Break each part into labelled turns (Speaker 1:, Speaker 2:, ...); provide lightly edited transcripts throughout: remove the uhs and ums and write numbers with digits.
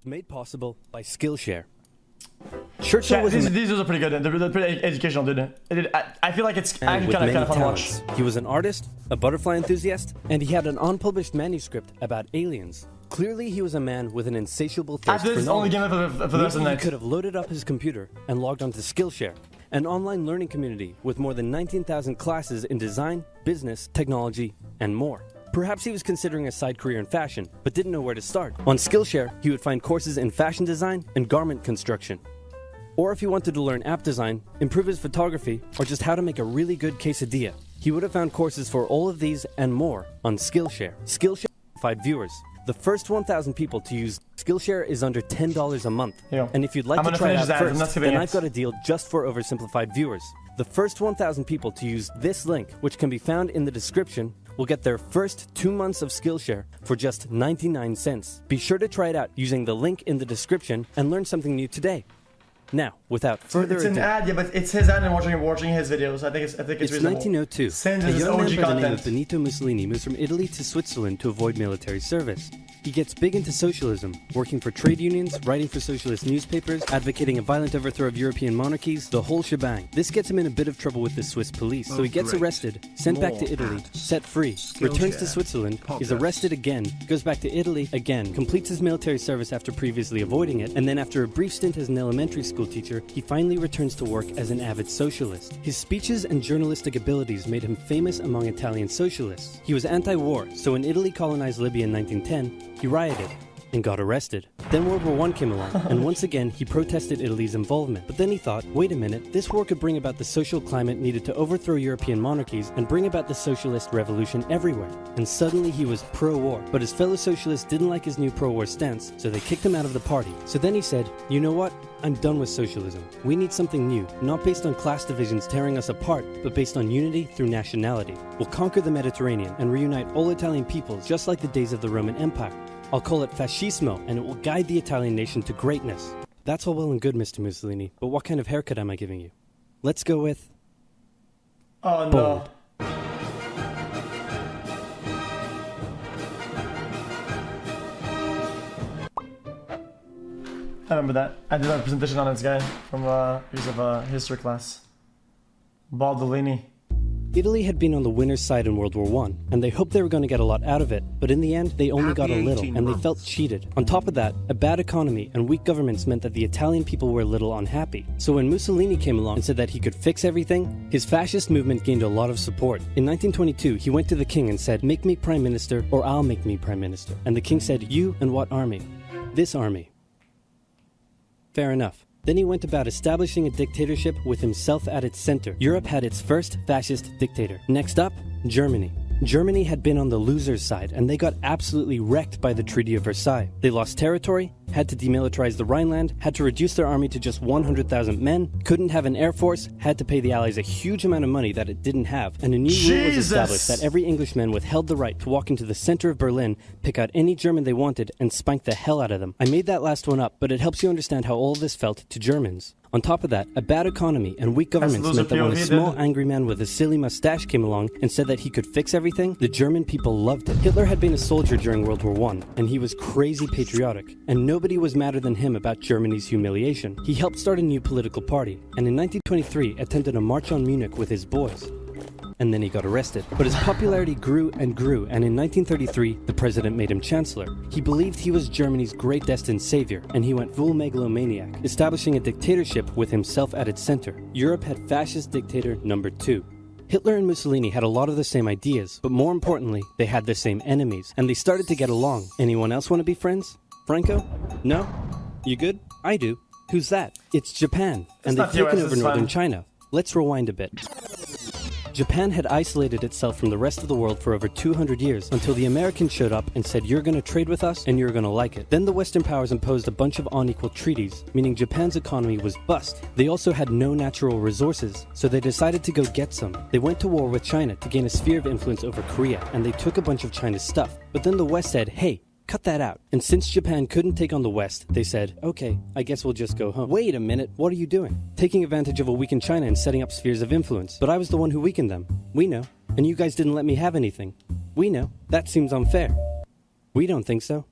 Speaker 1: Made possible by Skillshare. Churchill was
Speaker 2: these are pretty good. They're pretty educational, dude. I feel like it's actually kind of fun to watch.
Speaker 1: He was an artist, a butterfly enthusiast, and he had an unpublished manuscript about aliens. Clearly, he was a man with an insatiable thirst for knowledge.
Speaker 2: Only game for the rest of the night.
Speaker 1: He could have loaded up his computer and logged onto Skillshare, an online learning community with more than 19,000 classes in design, business, technology, and more. Perhaps he was considering a side career in fashion, but didn't know where to start. On Skillshare, he would find courses in fashion design and garment construction. Or if he wanted to learn app design, improve his photography, or just how to make a really good quesadilla, he would have found courses for all of these and more on Skillshare. Skillshare simplified viewers. The first 1,000 people to use Skillshare is under $10 a month. And if you'd like to try it out first, then I've got a deal just for oversimplified viewers. The first 1,000 people to use this link, which can be found in the description, will get their first 2 months of Skillshare for just 99 cents. Be sure to try it out using the link in the description and learn something new today. Now, without further ado,
Speaker 2: it's an ad, yeah, but it's his ad and watching his videos. I think it's reasonable.
Speaker 1: 1902. A young man by the name of Benito Mussolini moves from Italy to Switzerland to avoid military service. He gets big into socialism, working for trade unions, writing for socialist newspapers, advocating a violent overthrow of European monarchies, the whole shebang. This gets him in a bit of trouble with the Swiss police, so he gets arrested, sent back to Italy, set free, returns to Switzerland, is arrested again, goes back to Italy again, completes his military service after previously avoiding it, and then after a brief stint as an elementary school teacher, he finally returns to work as an avid socialist. His speeches and journalistic abilities made him famous among Italian socialists. He was anti-war, so when Italy colonized Libya in 1910, he rioted and got arrested. Then World War I came along, and once again he protested Italy's involvement. But then he thought, wait a minute, this war could bring about the social climate needed to overthrow European monarchies and bring about the socialist revolution everywhere. And suddenly he was pro-war, but his fellow socialists didn't like his new pro-war stance, so they kicked him out of the party. So then he said, you know what? I'm done with socialism. We need something new, not based on class divisions tearing us apart, but based on unity through nationality. We'll conquer the Mediterranean and reunite all Italian peoples just like the days of the Roman Empire. I'll call it fascismo, and it will guide the Italian nation to greatness. That's all well and good, Mr. Mussolini, but what kind of haircut am I giving you? Let's go with...
Speaker 2: Oh,
Speaker 1: no.
Speaker 2: I remember that. I did a presentation on this guy from piece of history class. Baldolini.
Speaker 1: Italy had been on the winner's side in World War I, and they hoped they were going to get a lot out of it, but in the end, they only got a little, and they felt cheated. On top of that, a bad economy and weak governments meant that the Italian people were a little unhappy. So when Mussolini came along and said that he could fix everything, his fascist movement gained a lot of support. In 1922, he went to the king and said, make me prime minister, or I'll make me prime minister. And the king said, you and what army? This army. Fair enough. Then he went about establishing a dictatorship with himself at its center. Europe had its first fascist dictator. Next up, Germany. Germany had been on the loser's side, and they got absolutely wrecked by the Treaty of Versailles. They lost territory, had to demilitarize the Rhineland, had to reduce their army to just 100,000 men, couldn't have an air force, had to pay the Allies a huge amount of money that it didn't have, and a new rule was established that every Englishman withheld the right to walk into the center of Berlin, pick out any German they wanted, and spank the hell out of them. I made that last one up, but it helps you understand how all this felt to Germans. On top of that, a bad economy and weak governments meant that when a small angry man with a silly mustache came along and said that he could fix everything, the German people loved it. Hitler had been a soldier during World War I, and he was crazy patriotic, and nobody was madder than him about Germany's humiliation. He helped start a new political party, and in 1923 attended a march on Munich with his boys. And then he got arrested. But his popularity grew, and in 1933, the president made him chancellor. He believed he was Germany's great destined savior, and he went full megalomaniac, establishing a dictatorship with himself at its center. Europe had fascist dictator number 2. Hitler and Mussolini had a lot of the same ideas, but more importantly, they had the same enemies, and they started to get along. Anyone else want to be friends? Franco? No? You good? I do. Who's that? It's Japan, and they've taken over northern China. Let's rewind a bit. Japan had isolated itself from the rest of the world for over 200 years until the Americans showed up and said, you're going to trade with us and you're going to like it. Then the Western powers imposed a bunch of unequal treaties, meaning Japan's economy was bust. They also had no natural resources, so they decided to go get some. They went to war with China to gain a sphere of influence over Korea, and they took a bunch of China's stuff. But then the West said, hey, cut that out. And since Japan couldn't take on the West, they said, okay, I guess we'll just go home. Wait a minute, what are you doing? Taking advantage of a weakened China and setting up spheres of influence. But I was the one who weakened them. We know. And you guys didn't let me have anything. We know. That seems unfair. We don't think so.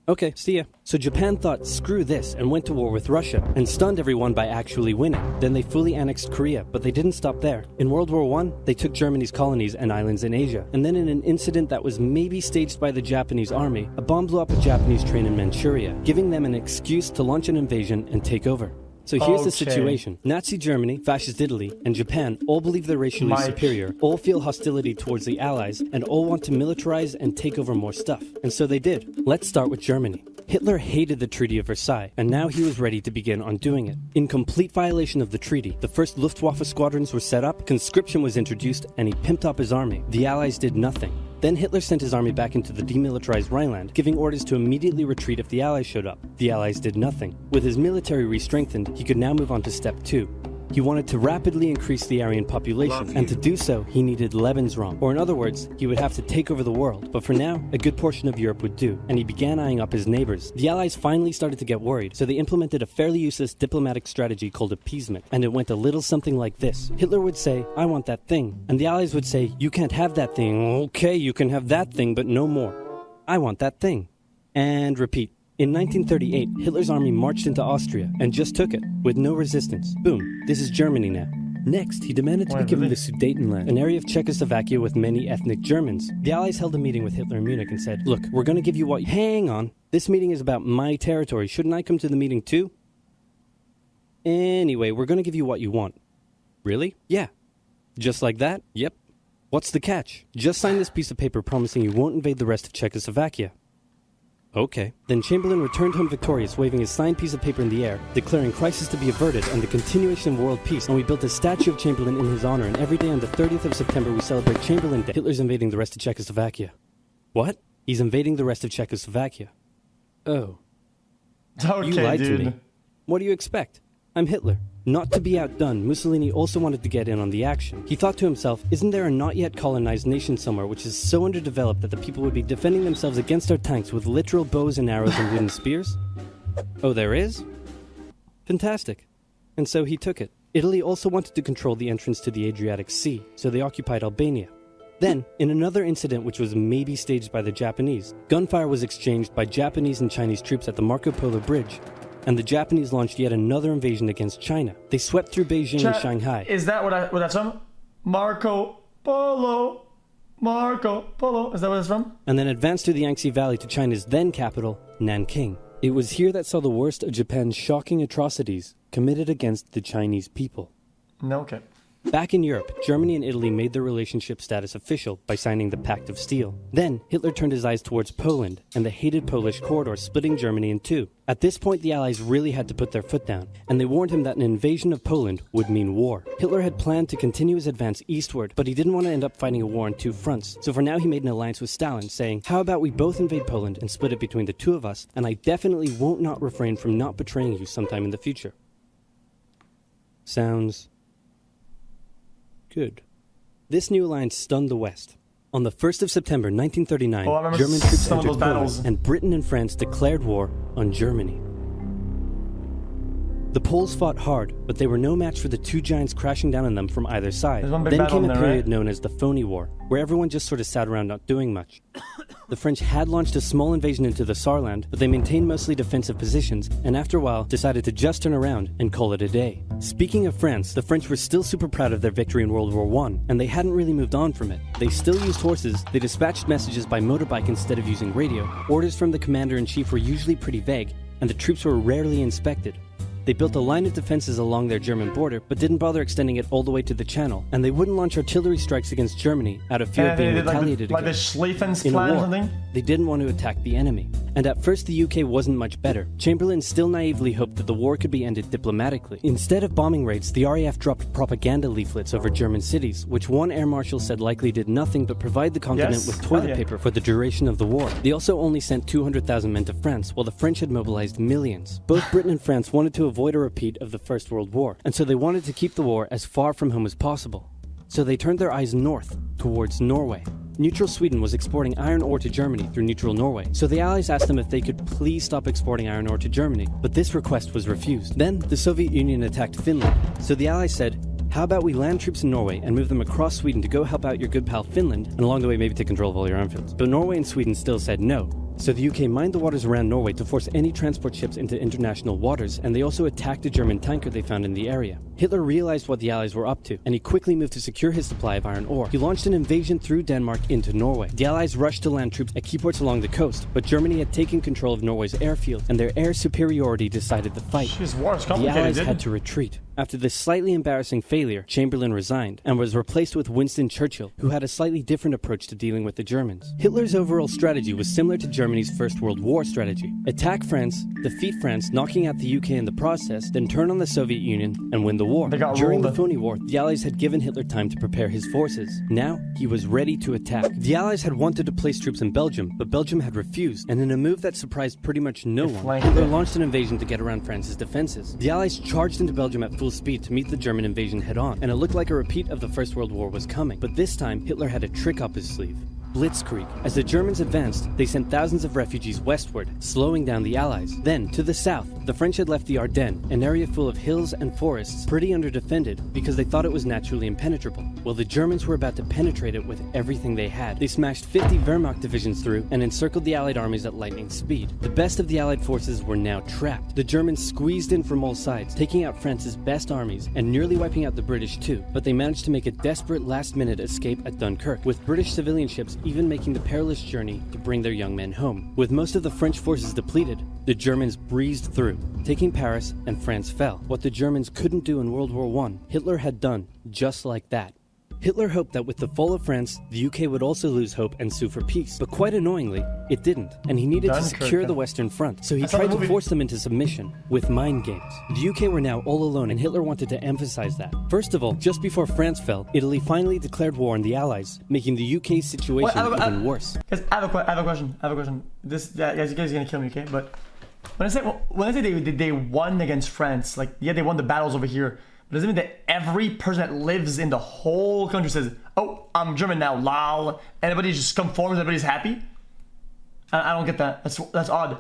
Speaker 1: Okay, see ya. So Japan thought, screw this, and went to war with Russia, and stunned everyone by actually winning. Then they fully annexed Korea, but they didn't stop there. In World War I, they took Germany's colonies and islands in Asia. And then in an incident that was maybe staged by the Japanese army, a bomb blew up a Japanese train in Manchuria, giving them an excuse to launch an invasion and take over. So here's the situation. Nazi Germany, Fascist Italy, and Japan all believe they're racially superior, all feel hostility towards the Allies, and all want to militarize and take over more stuff. And so they did. Let's start with Germany. Hitler hated the Treaty of Versailles, and now he was ready to begin undoing it. In complete violation of the treaty, the first Luftwaffe squadrons were set up, conscription was introduced, and he pimped up his army. The Allies did nothing. Then Hitler sent his army back into the demilitarized Rhineland, giving orders to immediately retreat if the Allies showed up. The Allies did nothing. With his military re-strengthened, he could now move on to step 2. He wanted to rapidly increase the Aryan population, and to do so, he needed Lebensraum, or in other words, he would have to take over the world. But for now, a good portion of Europe would do, and he began eyeing up his neighbors. The Allies finally started to get worried, so they implemented a fairly useless diplomatic strategy called appeasement, and it went a little something like this. Hitler would say, I want that thing, and the Allies would say, you can't have that thing. Okay, you can have that thing, but no more. I want that thing. And repeat. In 1938, Hitler's army marched into Austria and just took it, with no resistance. Boom, this is Germany now. Next, he demanded to be given the Sudetenland, an area of Czechoslovakia with many ethnic Germans. The Allies held a meeting with Hitler in Munich and said, look, we're going to give you what... Hang on, this meeting is about my territory. Shouldn't I come to the meeting too? Anyway, we're going to give you what you want. Really? Yeah. Just like that? Yep. What's the catch? Just sign this piece of paper promising you won't invade the rest of Czechoslovakia. Okay. Then Chamberlain returned home victorious, waving his signed piece of paper in the air, declaring crisis to be averted and the continuation of world peace, and we built a statue of Chamberlain in his honor, and every day on the 30th of September we celebrate Chamberlain Day. Hitler's invading the rest of Czechoslovakia. What? He's invading the rest of Czechoslovakia. Oh.
Speaker 2: Okay,
Speaker 1: you lied
Speaker 2: dude.
Speaker 1: to me. What do you expect? I'm Hitler. Not to be outdone, Mussolini also wanted to get in on the action. He thought to himself, isn't there a not yet colonized nation somewhere which is so underdeveloped that the people would be defending themselves against our tanks with literal bows and arrows and wooden spears? Oh, there is? Fantastic. And so he took it. Italy also wanted to control the entrance to the Adriatic Sea, so they occupied Albania. Then, in another incident which was maybe staged by the Japanese, gunfire was exchanged by Japanese and Chinese troops at the Marco Polo Bridge, and the Japanese launched yet another invasion against China. They swept through Beijing and Shanghai.
Speaker 2: Is that what that's from? Marco Polo. Marco Polo. Is that what it's from?
Speaker 1: And then advanced through the Yangtze Valley to China's then capital, Nanking. It was here that saw the worst of Japan's shocking atrocities committed against the Chinese people.
Speaker 2: No, okay.
Speaker 1: Back in Europe, Germany and Italy made their relationship status official by signing the Pact of Steel. Then, Hitler turned his eyes towards Poland and the hated Polish corridor, splitting Germany in two. At this point, the Allies really had to put their foot down, and they warned him that an invasion of Poland would mean war. Hitler had planned to continue his advance eastward, but he didn't want to end up fighting a war on two fronts. So for now, he made an alliance with Stalin, saying, how about we both invade Poland and split it between the two of us, and I definitely won't not refrain from not betraying you sometime in the future. Sounds good. This new alliance stunned the West. On the 1st of September 1939, German troops entered Poland, and Britain and France declared war on Germany. The Poles fought hard, but they were no match for the two giants crashing down on them from either side. Then came a period known as the Phony War, where everyone just sort of sat around not doing much. The French had launched a small invasion into the Saarland, but they maintained mostly defensive positions, and after a while decided to just turn around and call it a day. Speaking of France, the French were still super proud of their victory in World War I, and they hadn't really moved on from it. They still used horses, they dispatched messages by motorbike instead of using radio, orders from the commander-in-chief were usually pretty vague, and the troops were rarely inspected. They built a line of defenses along their German border, but didn't bother extending it all the way to the Channel, and they wouldn't launch artillery strikes against Germany out of fear of being retaliated against. In a war, they didn't want to attack the enemy. And at first the UK wasn't much better. Chamberlain still naively hoped that the war could be ended diplomatically. Instead of bombing raids, the RAF dropped propaganda leaflets over German cities, which one air marshal said likely did nothing but provide the continent with toilet paper for the duration of the war. They also only sent 200,000 men to France, while the French had mobilized millions. Both Britain and France wanted to avoid a repeat of the First World War, and so they wanted to keep the war as far from home as possible. So they turned their eyes north, towards Norway. Neutral Sweden was exporting iron ore to Germany through neutral Norway, so the Allies asked them if they could please stop exporting iron ore to Germany, but this request was refused. Then, the Soviet Union attacked Finland, so the Allies said, how about we land troops in Norway and move them across Sweden to go help out your good pal Finland, and along the way maybe take control of all your armfields. But Norway and Sweden still said no, So the UK mined the waters around Norway to force any transport ships into international waters, and they also attacked a German tanker they found in the area. Hitler realized what the Allies were up to, and he quickly moved to secure his supply of iron ore. He launched an invasion through Denmark into Norway. The Allies rushed to land troops at key ports along the coast, but Germany had taken control of Norway's airfield, and their air superiority decided the fight.
Speaker 2: Jeez, war is
Speaker 1: The
Speaker 2: complicated,
Speaker 1: Allies
Speaker 2: dude.
Speaker 1: had to retreat. After this slightly embarrassing failure, Chamberlain resigned and was replaced with Winston Churchill, who had a slightly different approach to dealing with the Germans. Hitler's overall strategy was similar to Germany's First World War strategy. Attack France, defeat France, knocking out the UK in the process, then turn on the Soviet Union and win the war.
Speaker 2: They got
Speaker 1: During the
Speaker 2: rolled.
Speaker 1: Phoney War, the Allies had given Hitler time to prepare his forces. Now, he was ready to attack. The Allies had wanted to place troops in Belgium, but Belgium had refused, and in a move that surprised pretty much no one,
Speaker 2: flanked
Speaker 1: Hitler
Speaker 2: it.
Speaker 1: launched an invasion to get around France's defenses. The Allies charged into Belgium at full speed to meet the German invasion head-on, and it looked like a repeat of the First World War was coming. But this time, Hitler had a trick up his sleeve. Blitzkrieg. As the Germans advanced, they sent thousands of refugees westward, slowing down the Allies. Then, to the south, the French had left the Ardennes, an area full of hills and forests, pretty underdefended because they thought it was naturally impenetrable. Well, the Germans were about to penetrate it with everything they had. They smashed 50 Wehrmacht divisions through and encircled the Allied armies at lightning speed. The best of the Allied forces were now trapped. The Germans squeezed in from all sides, taking out France's best armies and nearly wiping out the British too. But they managed to make a desperate last-minute escape at Dunkirk, with British civilian ships even making the perilous journey to bring their young men home. With most of the French forces depleted, the Germans breezed through, taking Paris, and France fell. What the Germans couldn't do in World War I, Hitler had done just like that. Hitler hoped that with the fall of France, the UK would also lose hope and sue for peace. But quite annoyingly, it didn't, and he needed to
Speaker 2: Dunkirk,
Speaker 1: secure
Speaker 2: huh?
Speaker 1: the Western Front, so he
Speaker 2: I saw
Speaker 1: tried
Speaker 2: the
Speaker 1: to
Speaker 2: movie.
Speaker 1: force them into submission with mind games. The UK were now all alone, and Hitler wanted to emphasize that. First of all, just before France fell, Italy finally declared war on the Allies, making the UK's situation even worse.
Speaker 2: Guys, I have a question. This, yeah, guys, you guys are gonna kill me, okay? But when I say they won against France, like, yeah, they won the battles over here. But does it mean that every person that lives in the whole country says, "Oh, I'm German now, lol"? Everybody just conforms. Everybody's happy. I don't get that. That's odd.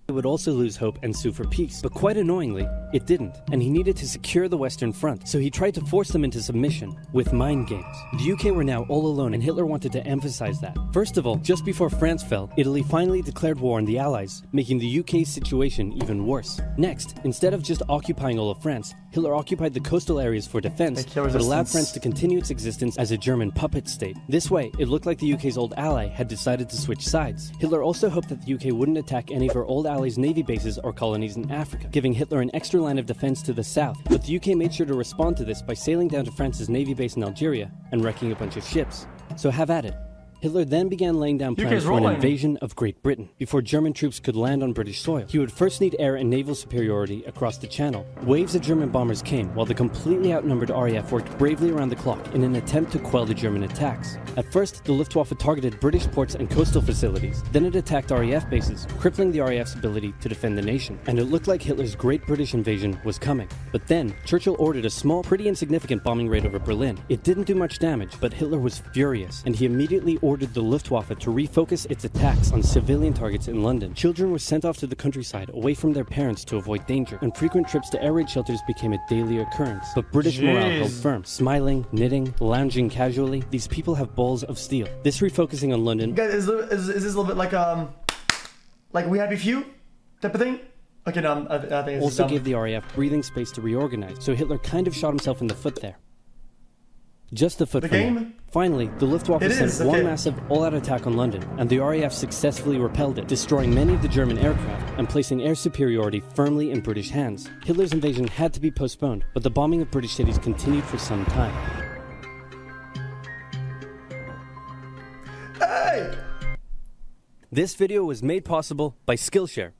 Speaker 1: It would also lose hope and sue for peace. But quite annoyingly, it didn't, and he needed to secure the Western Front, so he tried to force them into submission with mind games. The UK were now all alone, and Hitler wanted to emphasize that. First of all, just before France fell, Italy finally declared war on the Allies, making the UK's situation even worse. Next, instead of just occupying all of France, Hitler occupied the coastal areas for defense,
Speaker 2: They kill
Speaker 1: but allowed
Speaker 2: resistance.
Speaker 1: France to continue its existence as a German puppet state. This way, it looked like the UK's old ally had decided to switch sides. Hitler also hoped that the UK wouldn't attack any of her old allies' navy bases or colonies in Africa, giving Hitler an extra line of defense to the south. But the UK made sure to respond to this by sailing down to France's navy base in Algeria and wrecking a bunch of ships. So have at it. Hitler then began laying down plans
Speaker 2: UK's
Speaker 1: for an
Speaker 2: rolling.
Speaker 1: invasion of Great Britain. Before German troops could land on British soil, he would first need air and naval superiority across the Channel. Waves of German bombers came, while the completely outnumbered RAF worked bravely around the clock in an attempt to quell the German attacks. At first, the Luftwaffe targeted British ports and coastal facilities. Then it attacked RAF bases, crippling the RAF's ability to defend the nation. And it looked like Hitler's Great British invasion was coming. But then, Churchill ordered a small, pretty insignificant bombing raid over Berlin. It didn't do much damage, but Hitler was furious, and he immediately ordered the Luftwaffe to refocus its attacks on civilian targets in London. Children were sent off to the countryside away from their parents to avoid danger, and frequent trips to air raid shelters became a daily occurrence. But British morale held
Speaker 2: Jeez.
Speaker 1: firm. Smiling, knitting, lounging casually, these people have balls of steel. This refocusing on London
Speaker 2: Guys, is this a little bit like We Happy Few type of thing? Okay, no, I think it's
Speaker 1: also
Speaker 2: dumb.
Speaker 1: gave the RAF breathing space to reorganize, so Hitler kind of shot himself in the foot there. Just the foot
Speaker 2: The
Speaker 1: for now.
Speaker 2: game?
Speaker 1: Finally, the Luftwaffe
Speaker 2: It
Speaker 1: sent
Speaker 2: is,
Speaker 1: one
Speaker 2: okay.
Speaker 1: massive all-out attack on London, and the RAF successfully repelled it, destroying many of the German aircraft and placing air superiority firmly in British hands. Hitler's invasion had to be postponed, but the bombing of British cities continued for some time.
Speaker 2: Hey!
Speaker 1: This video was made possible by Skillshare.